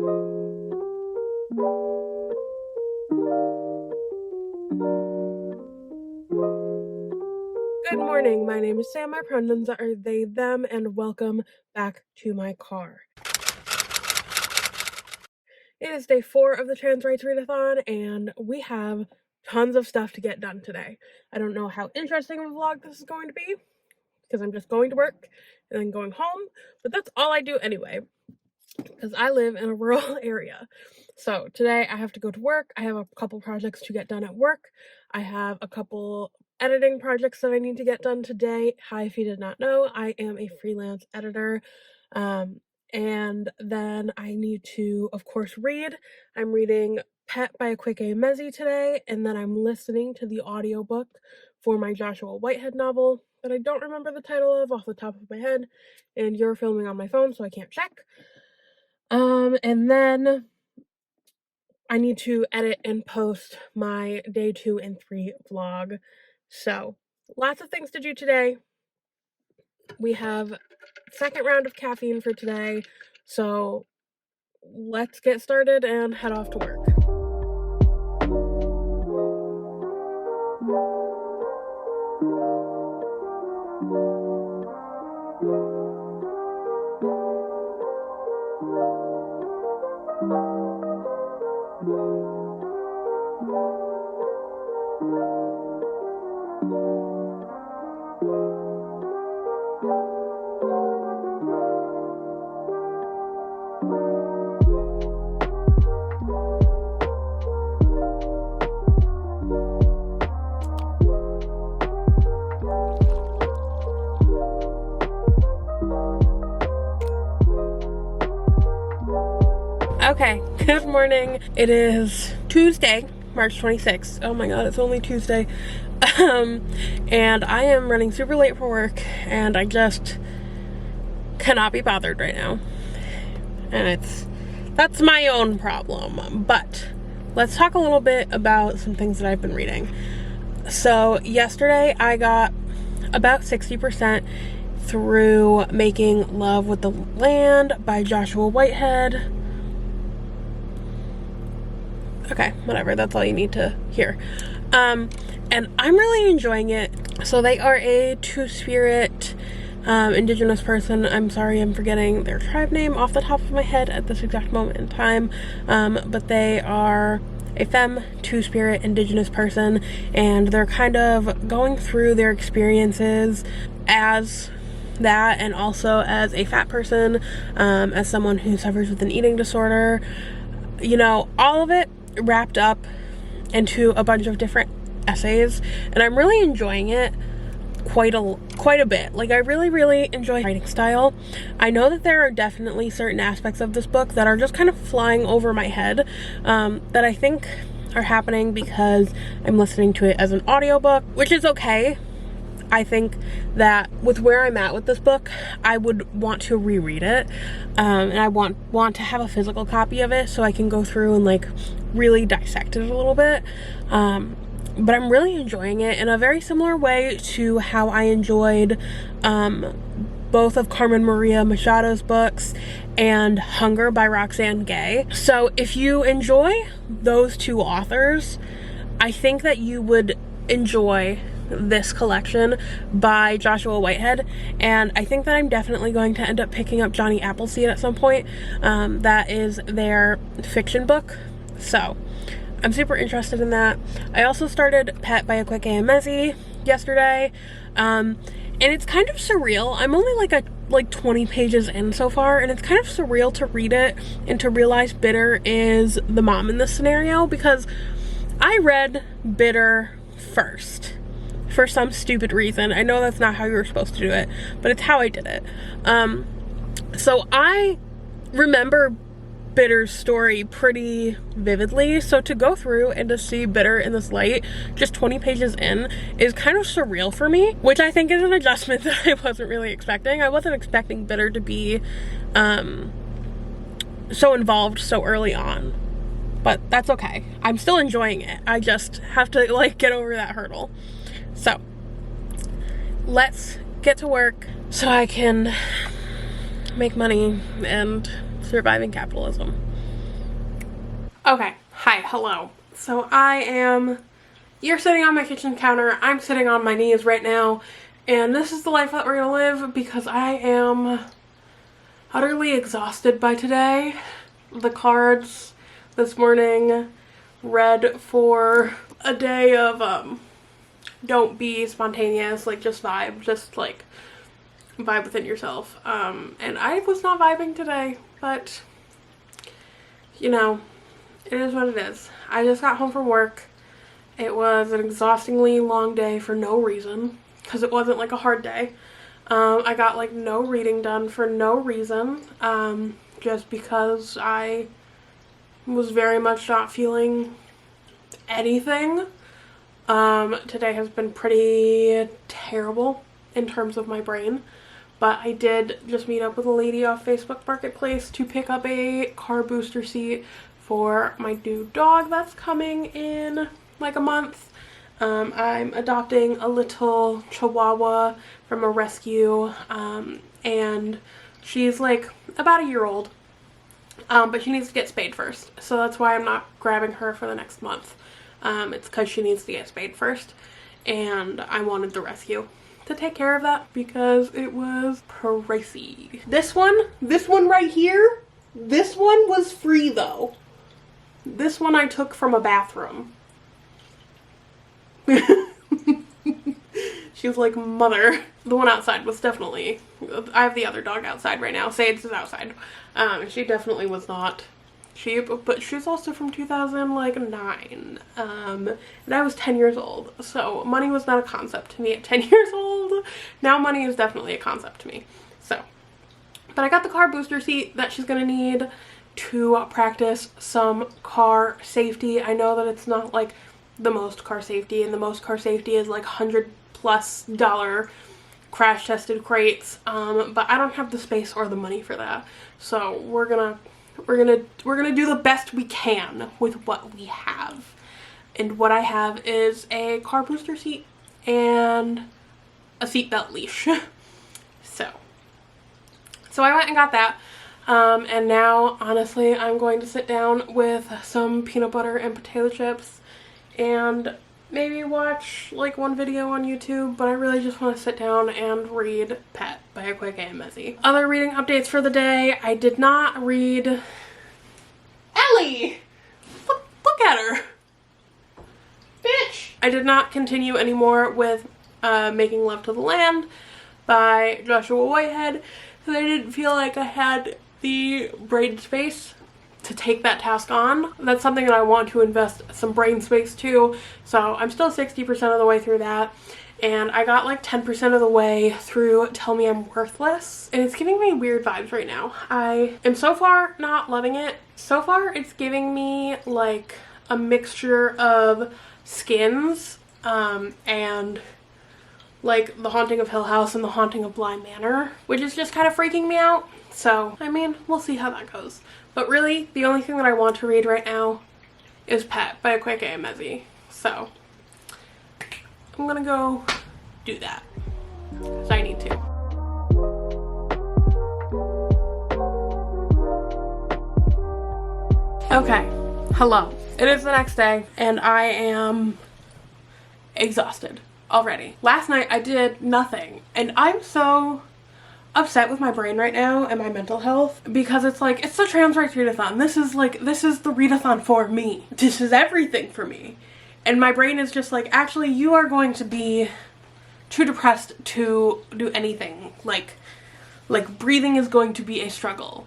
Good morning, my name is Sam, my pronouns are they, them, and welcome back to my car. It is day 4 of the Trans Rights Readathon, and we have tons of stuff to get done today. I don't know how interesting of a vlog this is going to be, because I'm just going to work and then going home, but that's all I do anyway, because I live in a rural area. So today I have to go to work. I have a couple projects to get done at work. I have a couple editing projects that I need to get done today. Hi, if you did not know, I am a freelance editor. And then I need to, of course, read. I'm reading Pet by Akwaeke Emezi today, and then I'm listening to the audiobook for my Joshua Whitehead novel that I don't remember the title of off the top of my head, and you're filming on my phone, so I can't check. And then I need to edit and post my day 2 and 3 vlog. So, lots of things to do today. We have second round of caffeine for today, so let's get started and head off to work. Okay, good morning. It is Tuesday, March 26th. Oh my god, it's only Tuesday. And I am running super late for work, and I just cannot be bothered right now. And that's my own problem. But let's talk a little bit about some things that I've been reading. So yesterday I got about 60% through Making Love with the Land by Joshua Whitehead. Okay, whatever, that's all you need to hear. And I'm really enjoying it. So they are a two-spirit indigenous person. I'm sorry, I'm forgetting their tribe name off the top of my head at this exact moment in time. But they are a femme, two-spirit indigenous person, and they're kind of going through their experiences as that, and also as a fat person, as someone who suffers with an eating disorder. You know, all of it wrapped up into a bunch of different essays, and I'm really enjoying it quite a bit. Like, I really enjoy writing style. I know that there are definitely certain aspects of this book that are just kind of flying over my head, that I think are happening because I'm listening to it as an audiobook, which is okay. I think that with where I'm at with this book, I would want to reread it, and I want to have a physical copy of it so I can go through and like really dissect it a little bit. But I'm really enjoying it in a very similar way to how I enjoyed both of Carmen Maria Machado's books and Hunger by Roxane Gay. So if you enjoy those two authors, I think that you would enjoy this collection by Joshua Whitehead, and I think that I'm definitely going to end up picking up Johnny Appleseed at some point. That is their fiction book, so I'm super interested in that. I also started Pet by Akwaeke Emezi yesterday, and it's kind of surreal. I'm only like 20 pages in so far, and it's kind of surreal to read it and to realize Bitter is the mom in this scenario, because I read Bitter first for some stupid reason. I know that's not how you were supposed to do it, but it's how I did it. So I remember Bitter's story pretty vividly, so to go through and to see Bitter in this light just 20 pages in is kind of surreal for me, which I think is an adjustment that I wasn't really expecting. I wasn't expecting Bitter to be so involved so early on, but that's okay. I'm still enjoying it. I just have to like get over that hurdle. So let's get to work so I can make money and survive in capitalism. Okay, hi, hello. So you're sitting on my kitchen counter, I'm sitting on my knees right now, and this is the life that we're gonna live because I am utterly exhausted by today. The cards this morning read for a day of, don't be spontaneous, like just vibe, vibe within yourself. And I was not vibing today, but, you know, it is what it is. I just got home from work. It was an exhaustingly long day for no reason, because it wasn't like a hard day. I got like no reading done for no reason, just because I was very much not feeling anything. Today has been pretty terrible in terms of my brain, but I did just meet up with a lady off Facebook Marketplace to pick up a car booster seat for my new dog that's coming in like a month. I'm adopting a little Chihuahua from a rescue, and she's like about a year old, but she needs to get spayed first, so that's why I'm not grabbing her for the next month. It's because she needs to get spayed first, and I wanted the rescue to take care of that because it was pricey. This one right here, this one was free though. This one I took from a bathroom. She was like, mother. The one outside was definitely, I have the other dog outside right now. Sage is outside. She definitely was not cheap, but she's also from 2009. And I was 10 years old. So money was not a concept to me at 10 years old. Now money is definitely a concept to me. So, but I got the car booster seat that she's gonna need to practice some car safety. I know that it's not like the most car safety, and the most car safety is like $100+ crash tested crates, but I don't have the space or the money for that. So we're gonna do the best we can with what we have. And what I have is a car booster seat and a seatbelt leash. So I went and got that. And now, honestly, I'm going to sit down with some peanut butter and potato chips and maybe watch like one video on YouTube, but I really just want to sit down and read Pet by Akwaeke Emezi. Other reading updates for the day. I did not read Ellie! Look at her! Bitch! I did not continue anymore with Making Love to the Land by Joshua Whitehead because I didn't feel like I had the brain space to take that task on. That's something that I want to invest some brain space to, so I'm still 60% of the way through that, and I got like 10% of the way through Tell Me I'm Worthless, and it's giving me weird vibes right now. I am so far not loving it. So far it's giving me like a mixture of Skins and like The Haunting of Hill House and The Haunting of Bly Manor, which is just kind of freaking me out. So, I mean, we'll see how that goes. But really, the only thing that I want to read right now is Pet by Akwaeke Emezi. So, I'm gonna go do that. Because I need to. Okay, hello. It is the next day, and I am exhausted already. Last night, I did nothing, and I'm so upset with my brain right now and my mental health because it's like, it's the Trans Rights Readathon. This is the readathon for me. This is everything for me. And my brain is just like, actually, you are going to be too depressed to do anything. Like breathing is going to be a struggle.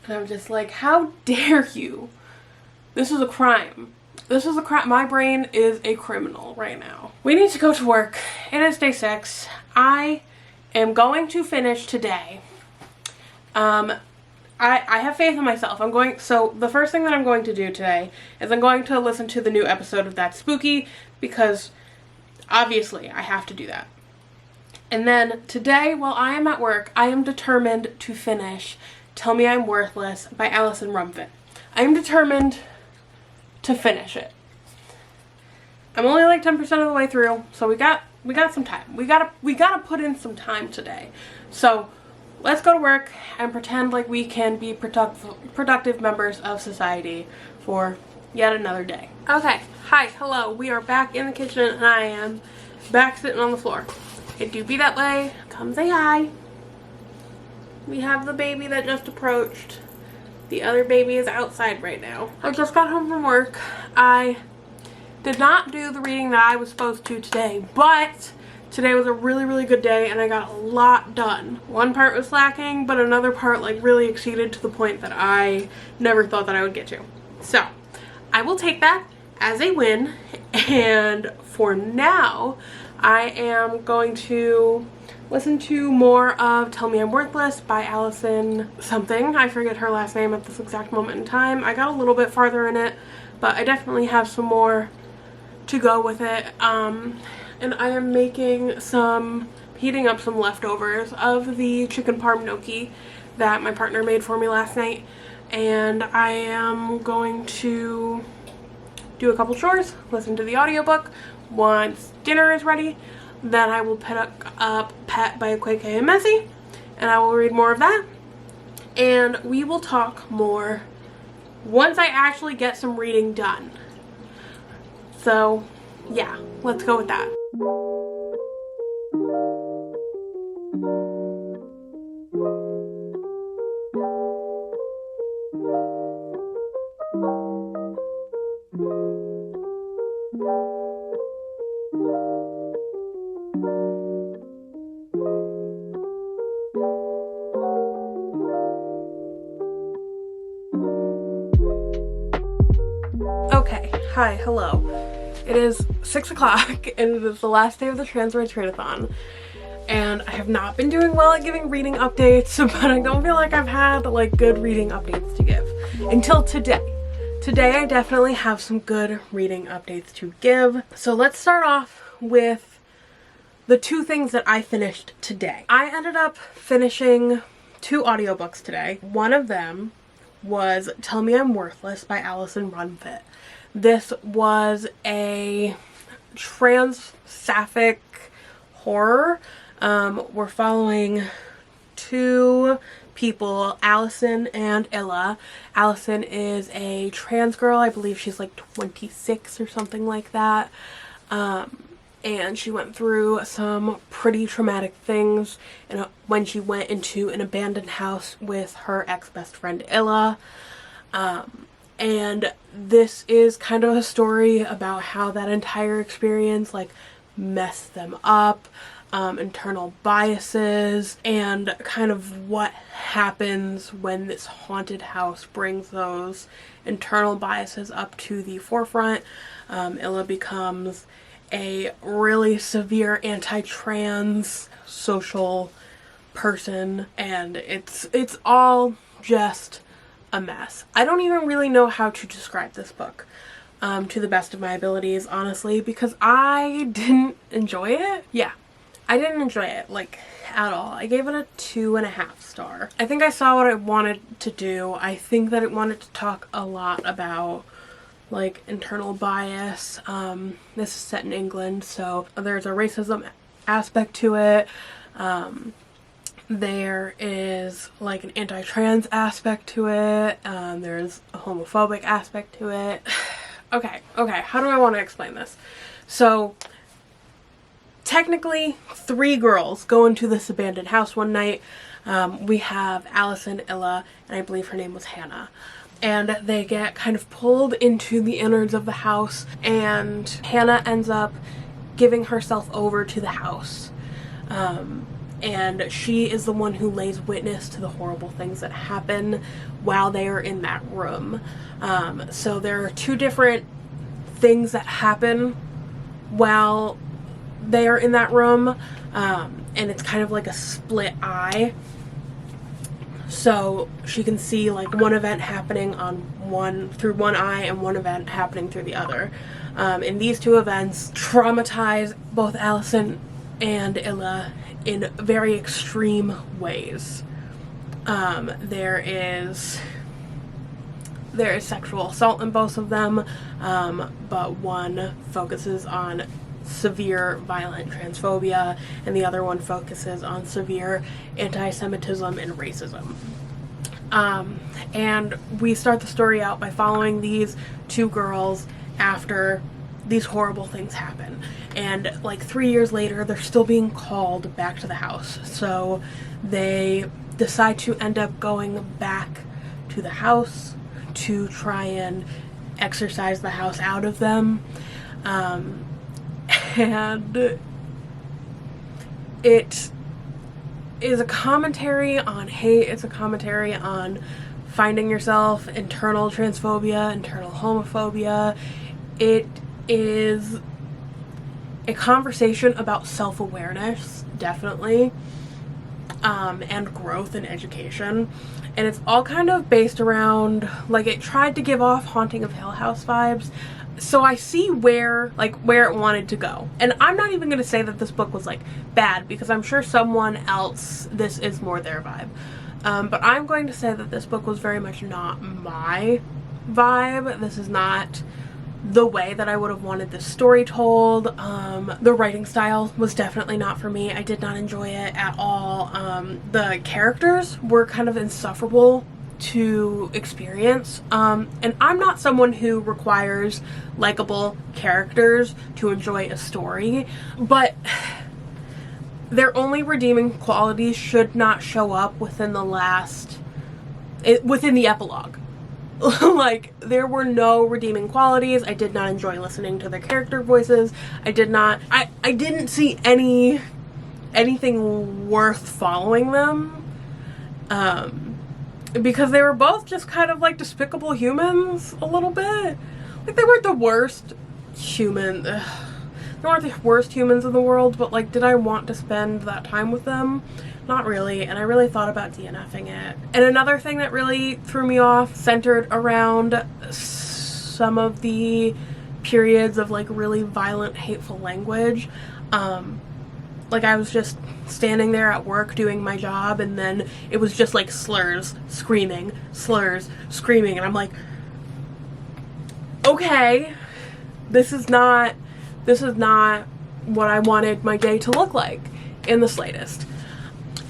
And I'm just like, how dare you? This is a crime. This is a crime. My brain is a criminal right now. We need to go to work. It is day 6. I am going to finish today. I have faith in myself. So the first thing that I'm going to do today is I'm going to listen to the new episode of That's Spooky, because obviously I have to do that. And then today, while I am at work, I am determined to finish Tell Me I'm Worthless by Alison Rummfit. I am determined to finish it. I'm only like 10% of the way through, so we got some time. We gotta put in some time today. So let's go to work and pretend like we can be productive members of society for yet another day. Okay, hi, hello. We are back in the kitchen and I am back sitting on the floor. It do be that way. Come say hi. We have the baby that just approached. The other baby is outside right now. I just got home from work. I did not do the reading that I was supposed to today, but today was a really good day and I got a lot done. One part was lacking, but another part like really exceeded to the point that I never thought that I would get to. So I will take that as a win, and for now I am going to listen to more of Tell Me I'm Worthless by Alison something. I forget her last name at this exact moment in time. I got a little bit farther in it, but I definitely have some more to go with it. And I am heating up some leftovers of the chicken parm gnocchi that my partner made for me last night. And I am going to do a couple chores, listen to the audiobook. Once dinner is ready, then I will pick up Pet by Akwaeke Emezi, and I will read more of that. And we will talk more once I actually get some reading done. So yeah, let's go with that. Okay, hi, hello. It is 6 o'clock and it is the last day of the Trans Rights Readathon. And I have not been doing well at giving reading updates, but I don't feel like I've had like good reading updates to give until today. Today I definitely have some good reading updates to give. So let's start off with the two things that I finished today. I ended up finishing 2 audiobooks today. One of them was Tell Me I'm Worthless by Alison Rummfit. This was a trans sapphic horror. We're following 2 people, Alison and Illa. Alison is a trans girl. I believe she's like 26 or something like that. And she went through some pretty traumatic things when she went into an abandoned house with her ex-best friend Illa. And this is kind of a story about how that entire experience like messed them up, internal biases, and kind of what happens when this haunted house brings those internal biases up to the forefront. Illa becomes a really severe anti-trans social person, and it's all just a mess. I don't even really know how to describe this book to the best of my abilities, honestly, because I didn't enjoy it. Yeah, I didn't enjoy it like at all. I gave it a 2.5 star. I think I saw what I wanted to do. I think that it wanted to talk a lot about like internal bias. This is set in England, so there's a racism aspect to it. There is like an anti-trans aspect to it. There's a homophobic aspect to it. Okay, how do I want to explain this? So technically 3 girls go into this abandoned house one night. We have Alison, Illa, and I believe her name was Hannah. And they get kind of pulled into the innards of the house, and Hannah ends up giving herself over to the house. And she is the one who lays witness to the horrible things that happen while they are in that room. So there are 2 different things that happen while they are in that room, and it's kind of like a split eye. So she can see like one event happening through one eye and one event happening through the other. And these 2 events traumatize both Alison and Illa in very extreme ways. There is sexual assault in both of them, but one focuses on severe violent transphobia, and the other one focuses on severe anti-Semitism and racism. And we start the story out by following these two girls after these horrible things happen. And like 3 years later, they're still being called back to the house. So they decide to end up going back to the house to try and exorcise the house out of them. And it is a commentary on hate. It's a commentary on finding yourself, internal transphobia, internal homophobia. It is a conversation about self-awareness, definitely, and growth in education. And it's all kind of based around, like, it tried to give off Haunting of Hill House vibes. So I see where it wanted to go. And I'm not even going to say that this book was, like, bad, because I'm sure someone else, this is more their vibe. But I'm going to say that this book was very much not my vibe. This is not the way that I would have wanted this story told. The writing style was definitely not for me. I did not enjoy it at all. The characters were kind of insufferable to experience, and I'm not someone who requires likable characters to enjoy a story, but their only redeeming qualities should not show up within the epilogue. Like, there were no redeeming qualities. I did not enjoy listening to their character voices. I didn't see anything worth following them. Because they were both just kind of like despicable humans a little bit. Like, they weren't the worst human. They weren't the worst humans in the world, but like, did I want to spend that time with them? Not really, and I really thought about DNFing it. And another thing that really threw me off centered around some of the periods of like really violent, hateful language. Like, I was just standing there at work doing my job, and then it was just like slurs, screaming, and I'm like, okay, this is not what I wanted my day to look like in the slightest.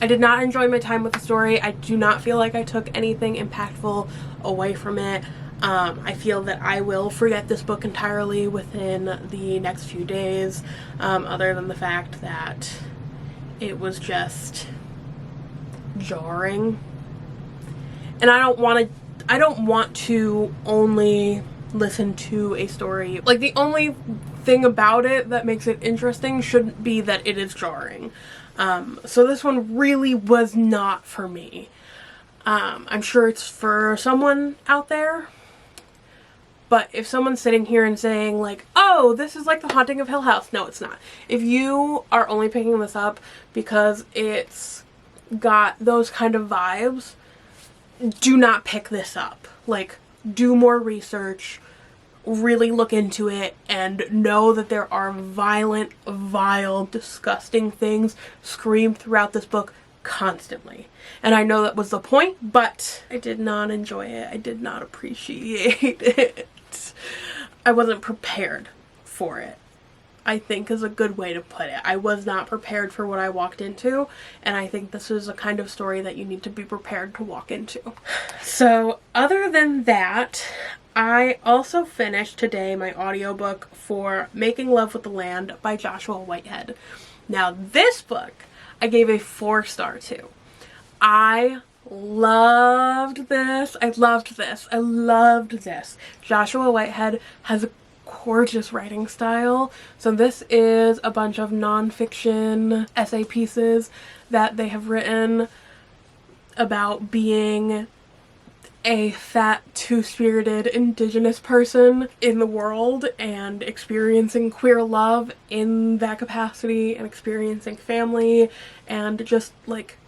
I did not enjoy my time with the story. I do not feel like I took anything impactful away from it. I feel that I will forget this book entirely within the next few days, other than the fact that it was just jarring. And I don't want to only listen to a story. Like, the only thing about it that makes it interesting shouldn't be that it is jarring. So this one really was not for me. I'm sure it's for someone out there, but if someone's sitting here and saying like, oh, this is like The Haunting of Hill House, no, it's not. If you are only picking this up because it's got those kind of vibes, do not pick this up. Like, do more research, really look into it, and know that there are violent, vile, disgusting things screamed throughout this book constantly. And I know that was the point, but I did not enjoy it. I did not appreciate it. I wasn't prepared for it, I think is a good way to put it. I was not prepared for what I walked into, and I think this is a kind of story that you need to be prepared to walk into. So other than that, I also finished today my audiobook for Making Love with the Land by Joshua Whitehead. Now, this book I gave a 4-star to. I loved this. I loved this. Joshua Whitehead has a gorgeous writing style. So this is a bunch of nonfiction essay pieces that they have written about being a fat, two-spirited Indigenous person in the world and experiencing queer love in that capacity and experiencing family and just like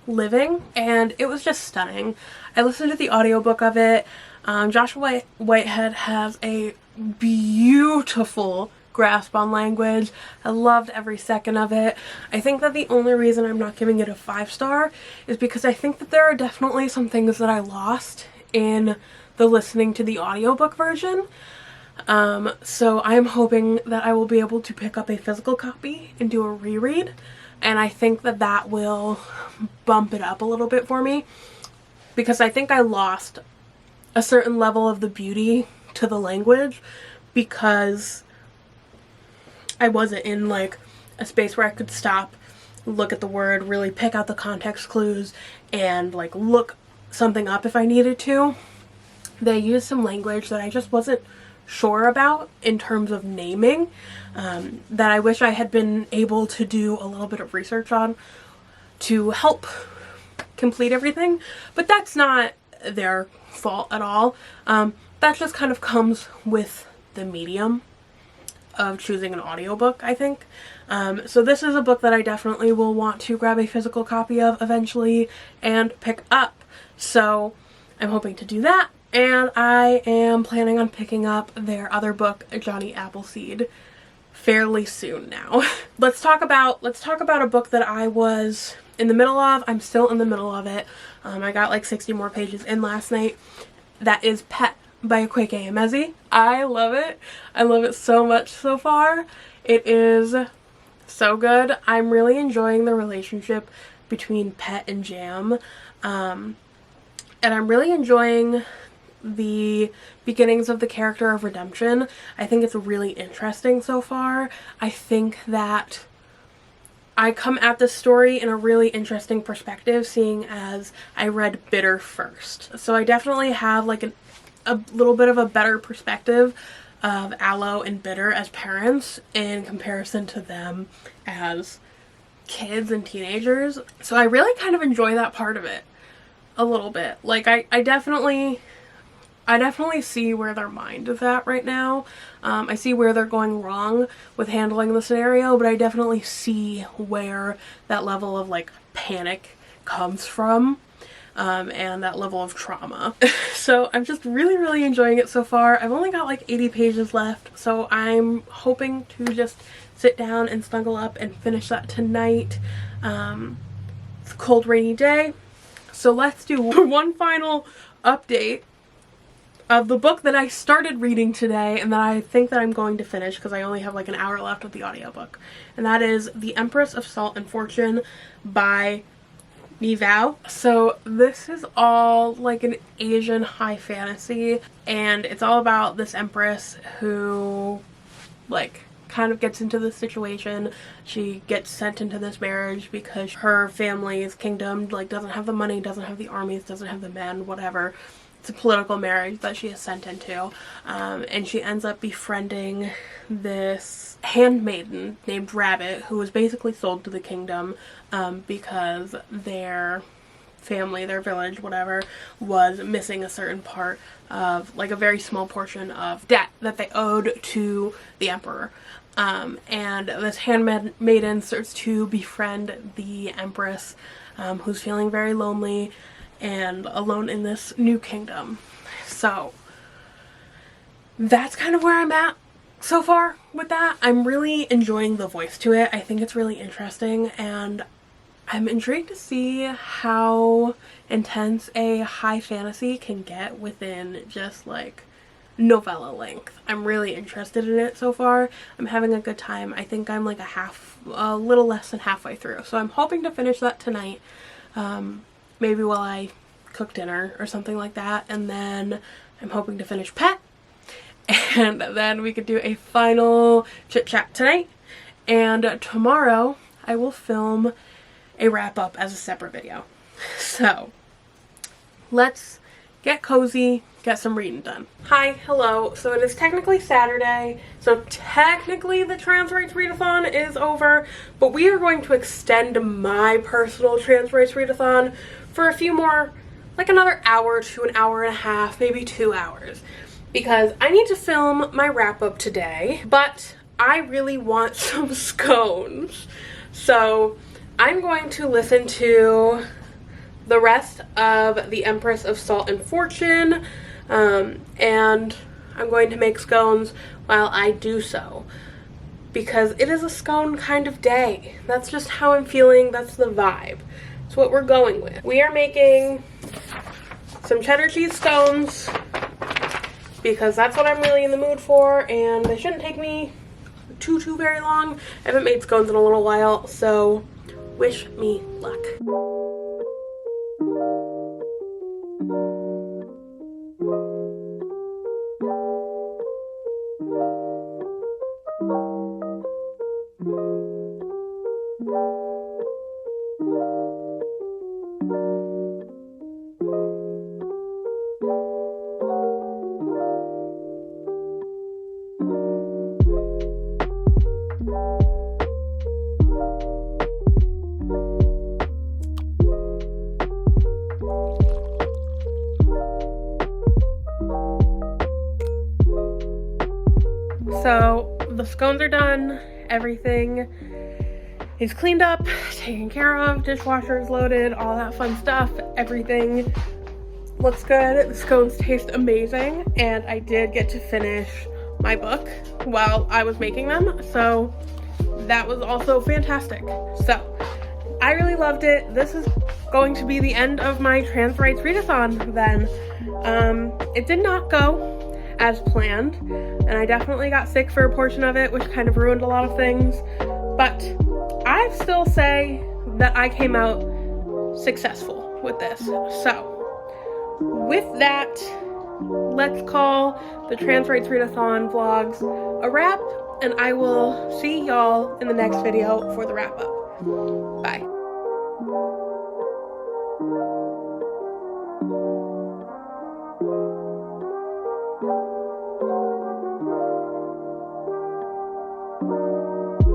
living, and it was just stunning. I listened to the audiobook of it. Joshua Whitehead has a beautiful grasp on language. I loved every second of it. I think that the only reason I'm not giving it a 5-star is because I think that there are definitely some things that I lost in the listening to the audiobook version. So I'm hoping that I will be able to pick up a physical copy and do a reread, and I think that that will bump it up a little bit for me, because I think I lost a certain level of the beauty to the language because I wasn't in like a space where I could stop, look at the word, really pick out the context clues, and like look something up if I needed to. They used some language that I just wasn't sure about in terms of naming, that I wish I had been able to do a little bit of research on to help complete everything, but that's not their fault at all. That just kind of comes with the medium of choosing an audiobook, I think. So this is a book that I definitely will want to grab a physical copy of eventually and pick up. So I'm hoping to do that, and I am planning on picking up their other book, Johnny Appleseed, fairly soon now. Let's talk about a book that I was in the middle of. I'm still in the middle of it. I got like 60 more pages in last night. That is Pet by Akwaeke Emezi. I love it. I love it so much so far. It is so good. I'm really enjoying the relationship between Pet and Jam. And I'm really enjoying the beginnings of the character of redemption. I think it's really interesting so far. I think that I come at this story in a really interesting perspective, seeing as I read Bitter first. So I definitely have like a little bit of a better perspective of Aloe and Bitter as parents in comparison to them as kids and teenagers. So I really kind of enjoy that part of it a little bit. Like I definitely see where their mind is at right now. I see where they're going wrong with handling the scenario, but I definitely see where that level of like panic comes from, and that level of trauma. So I'm just really enjoying it so far. I've only got like 80 pages left, so I'm hoping to just sit down and snuggle up and finish that tonight. It's a cold, rainy day, so let's do one final update of the book that I started reading today and that I think that I'm going to finish because I only have like an hour left of the audiobook. And that is The Empress of Salt and Fortune by Nghi. So this is all like an Asian high fantasy, and it's all about this empress who like kind of gets into this situation. She gets sent into this marriage because her family's kingdom like doesn't have the money, doesn't have the armies, doesn't have the men, whatever. It's a political marriage that she is sent into, and she ends up befriending this handmaiden named Rabbit, who was basically sold to the kingdom because their family, their village, whatever, was missing a certain part of, like a very small portion of debt that they owed to the emperor. And this handmaiden starts to befriend the Empress, who's feeling very lonely and alone in this new kingdom. So that's kind of where I'm at so far with that. I'm really enjoying the voice to it. I think it's really interesting, and I'm intrigued to see how intense a high fantasy can get within just like novella length. I'm really interested in it so far. I'm having a good time. I think I'm like a little less than halfway through, so I'm hoping to finish that tonight. Maybe while I cook dinner or something like that, and then I'm hoping to finish Pet, and then we could do a final chit chat tonight, and tomorrow I will film a wrap up as a separate video. So let's get cozy, get some reading done. Hi, hello. So it is technically Saturday, so technically the Trans Rights Readathon is over, but we are going to extend my personal Trans Rights Readathon for a few more, like another hour to an hour and a half, maybe 2 hours, because I need to film my wrap up today, but I really want some scones. So I'm going to listen to the rest of The Empress of Salt and Fortune, and I'm going to make scones while I do so, because it is a scone kind of day. That's just how I'm feeling. That's the vibe. It's what we're going with. We are making some cheddar cheese scones because that's what I'm really in the mood for, and they shouldn't take me too very long. I haven't made scones in a little while, so wish me luck. So the scones are done, everything is cleaned up, taken care of, dishwasher's loaded, all that fun stuff. Everything looks good. The scones taste amazing, and I did get to finish my book while I was making them, so that was also fantastic. So I really loved it. This is going to be the end of my Trans Rights Readathon then. It did not go as planned, and I definitely got sick for a portion of it, which kind of ruined a lot of things, but I still say that I came out successful with this. So with that, let's call the Trans Rights Readathon vlogs a wrap, and I will see y'all in the next video for the wrap up. Bye.